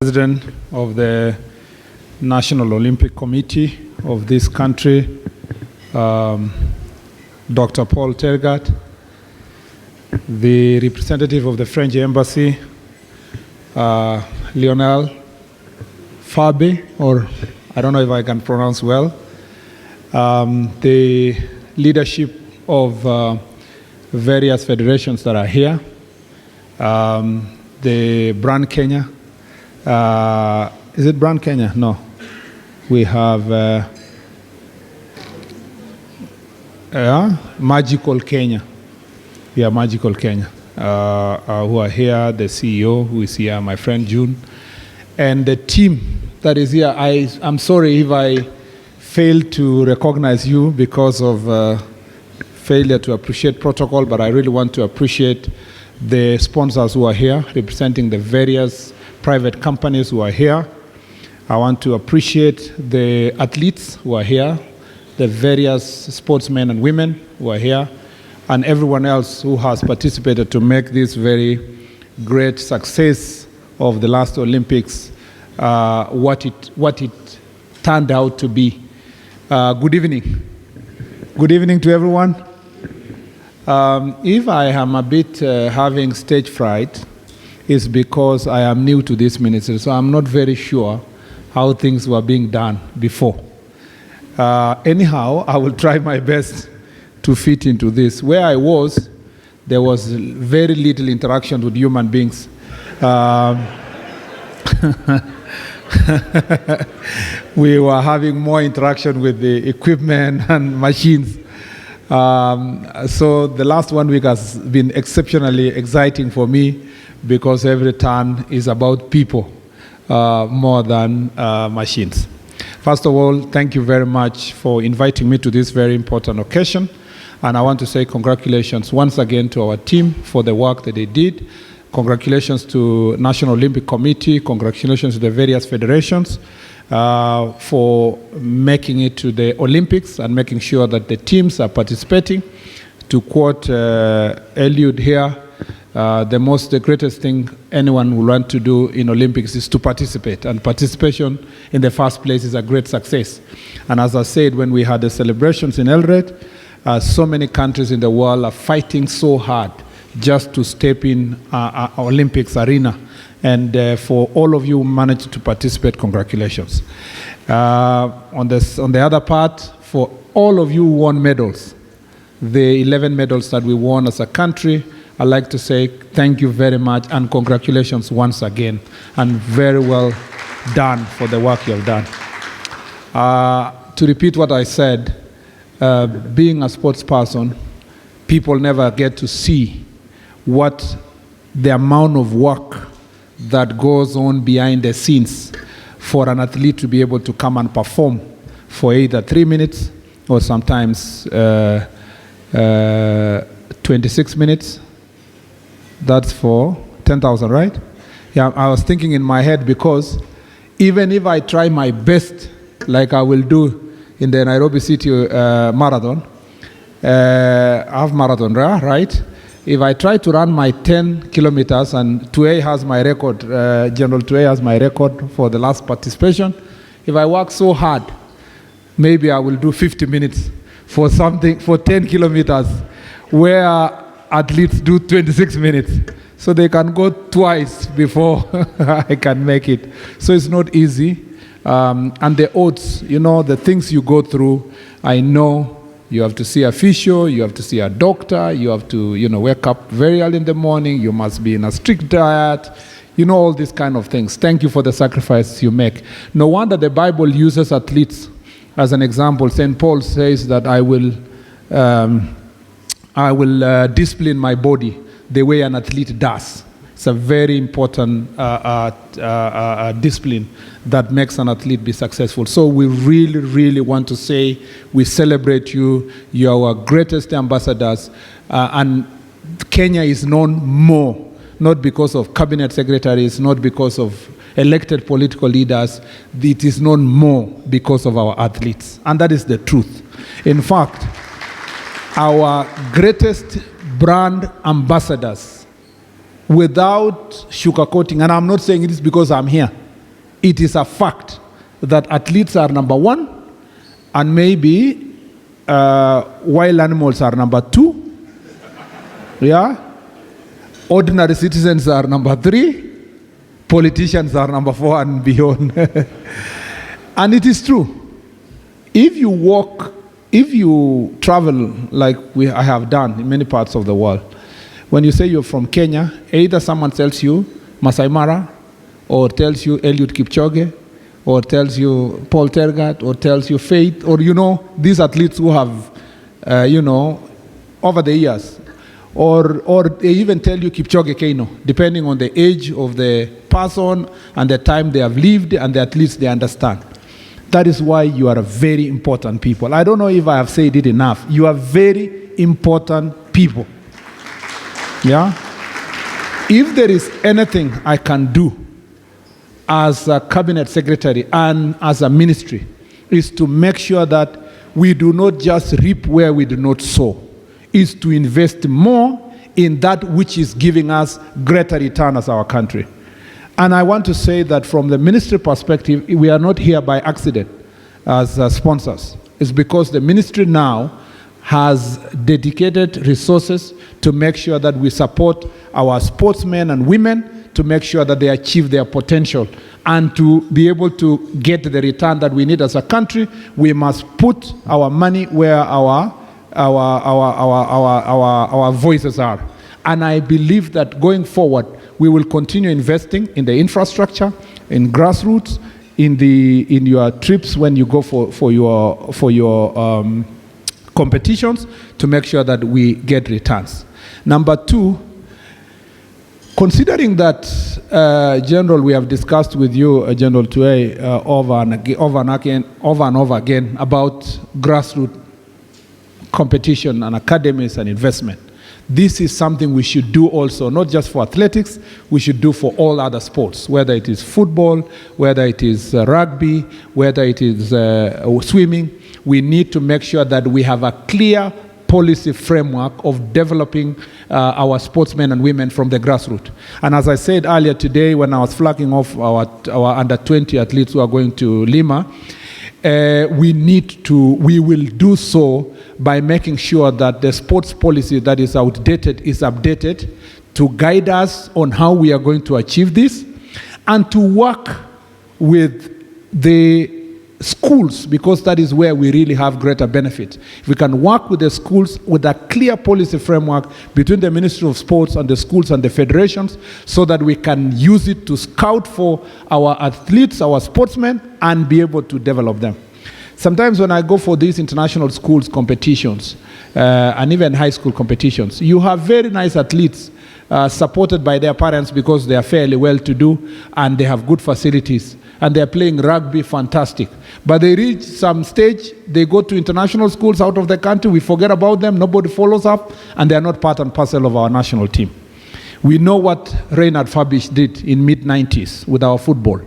President of the National Olympic Committee of this country, Dr. Paul Tergat, the representative of the French Embassy, Lionel Fabe, or I don't know if I can pronounce well, the leadership of various federations that are here, the Brand Kenya. Is it Brand Kenya? No. We have Magical Kenya. Yeah, Magical Kenya, who are here, the CEO who is here, my friend June, and the team that is here. I'm sorry if I failed to recognize you because of failure to appreciate protocol, but I really want to appreciate the sponsors who are here, representing the various private companies who are here. I want to appreciate the athletes who are here, the various sportsmen and women who are here, and everyone else who has participated to make this very great success of the last Olympics what it turned out to be. Good evening. Good evening to everyone. If I am a bit having stage fright, it's because I am new to this ministry, so I'm not very sure how things were being done before. Anyhow, I will try my best to fit into this. Where I was, there was very little interaction with human beings. We were having more interaction with the equipment and machines. So the last 1 week has been exceptionally exciting for me because every turn is about people more than machines. First of all, thank you very much for inviting me to this very important occasion. And I want to say congratulations once again to our team for the work that they did. Congratulations to National Olympic Committee. Congratulations to the various federations for making it to the Olympics and making sure that the teams are participating. To quote Eliud here, the greatest thing anyone will want to do in Olympics is to participate, and participation in the first place is a great success. And as I said, when we had the celebrations in Eldoret, so many countries in the world are fighting so hard just to step in our Olympics arena. And for all of you who managed to participate, congratulations. On the other part, for all of you who won medals, the 11 medals that we won as a country, I'd like to say thank you very much and congratulations once again, and very well done for the work you have done. To repeat what I said, being a sports person, people never get to see what the amount of work that goes on behind the scenes for an athlete to be able to come and perform for either 3 minutes or sometimes 26 minutes. That's for 10,000, right? Yeah, I was thinking in my head, because even if I try my best, like I will do in the Nairobi City marathon, half marathon, right? If I try to run my 10 kilometers, and Tuei has my record, General Tuei has my record for the last participation, if I work so hard, maybe I will do 50 minutes for 10 kilometers, where athletes do 26 minutes. So they can go twice before I can make it. So it's not easy. And the odds, the things you go through, I know. You have to see a physio, you have to see a doctor, you have to, wake up very early in the morning, you must be in a strict diet, all these kind of things. Thank you for the sacrifice you make. No wonder the Bible uses athletes as an example. St. Paul says that I will discipline my body the way an athlete does. It's a very important discipline that makes an athlete be successful. So we really, really want to say we celebrate you. You are our greatest ambassadors. And Kenya is known more, not because of cabinet secretaries, not because of elected political leaders. It is known more because of our athletes. And that is the truth. In fact, our greatest brand ambassadors, without sugarcoating, and I'm not saying it is because I'm here, it is a fact that athletes are number one, and maybe wild animals are number two. Yeah? Ordinary citizens are number three. Politicians are number four and beyond. And it is true. If you travel like I have done in many parts of the world, when you say you're from Kenya, either someone tells you Masai Mara, or tells you Eliud Kipchoge, or tells you Paul Tergat, or tells you Faith, or these athletes who have, over the years, or they even tell you Kipchoge Keino, depending on the age of the person and the time they have lived and the athletes they understand. That is why you are a very important people. I don't know if I have said it enough. You are very important people. Yeah? If there is anything I can do as a cabinet secretary and as a ministry, is to make sure that we do not just reap where we do not sow. Is to invest more in that which is giving us greater return as our country. And I want to say that from the ministry perspective, we are not here by accident as sponsors. It's because the ministry now has dedicated resources to make sure that we support our sportsmen and women to make sure that they achieve their potential. And to be able to get the return that we need as a country, we must put our money where our voices are. And I believe that going forward, we will continue investing in the infrastructure, in grassroots, in your trips when you go for your competitions, to make sure that we get returns. Number two, considering that, General, we have discussed with you, General Tuey, over and over again about grassroots competition and academies and investment. This is something we should do also, not just for athletics, we should do for all other sports, whether it is football, whether it is rugby, whether it is swimming. We need to make sure that we have a clear policy framework of developing our sportsmen and women from the grassroots. And as I said earlier today, when I was flagging off our under-20 athletes who are going to Lima, we will do so by making sure that the sports policy that is outdated is updated to guide us on how we are going to achieve this, and to work with the schools, because that is where we really have greater benefit. If we can work with the schools with a clear policy framework between the Ministry of Sports and the schools and the federations, so that we can use it to scout for our athletes, our sportsmen, and be able to develop them. Sometimes when I go for these international schools competitions, and even high school competitions, you have very nice athletes supported by their parents because they are fairly well-to-do and they have good facilities, and they are playing rugby fantastic. But they reach some stage, they go to international schools out of the country, we forget about them, nobody follows up, and they are not part and parcel of our national team. We know what Reinhard Fabisch did in mid-90s with our football.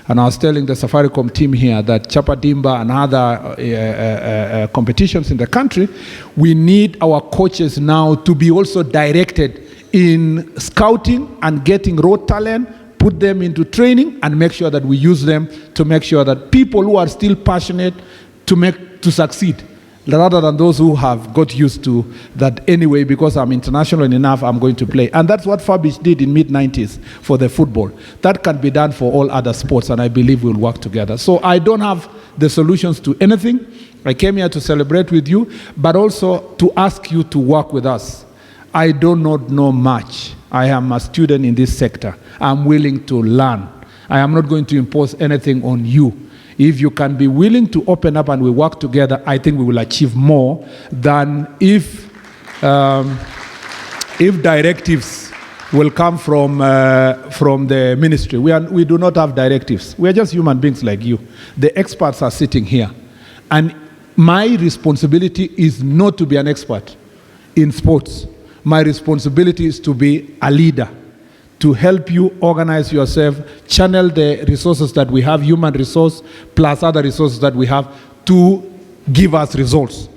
And I was telling the Safaricom team here that Chapadimba and other competitions in the country, we need our coaches now to be also directed in scouting and getting raw talent, put them into training, and make sure that we use them to make sure that people who are still passionate to succeed, rather than those who have got used to that anyway, because I'm international enough, I'm going to play. And that's what Fabisch did in mid-90s for the football. That can be done for all other sports, and I believe we'll work together. So I don't have the solutions to anything. I came here to celebrate with you, but also to ask you to work with us. I do not know much. I am a student in this sector. I'm willing to learn. I am not going to impose anything on you. If you can be willing to open up and we work together, I think we will achieve more than if directives will come from the ministry. We do not have directives. We are just human beings like you. The experts are sitting here. And my responsibility is not to be an expert in sports. My responsibility is to be a leader, to help you organize yourself, channel the resources that we have, human resource, plus other resources that we have, to give us results.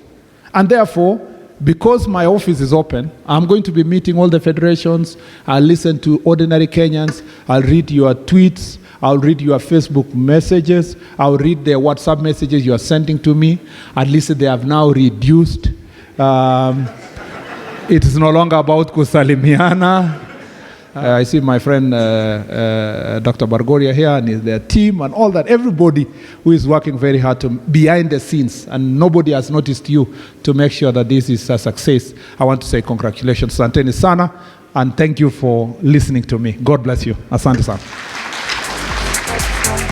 And therefore, because my office is open, I'm going to be meeting all the federations. I'll listen to ordinary Kenyans. I'll read your tweets. I'll read your Facebook messages. I'll read the WhatsApp messages you are sending to me. At least they have now reduced. It is no longer about kusalimiana. I see my friend Dr. Bargoria here and their team and all that. Everybody who is working very hard behind the scenes, and nobody has noticed you to make sure that this is a success. I want to say congratulations, Asanteni sana, and thank you for listening to me. God bless you. Asante sana.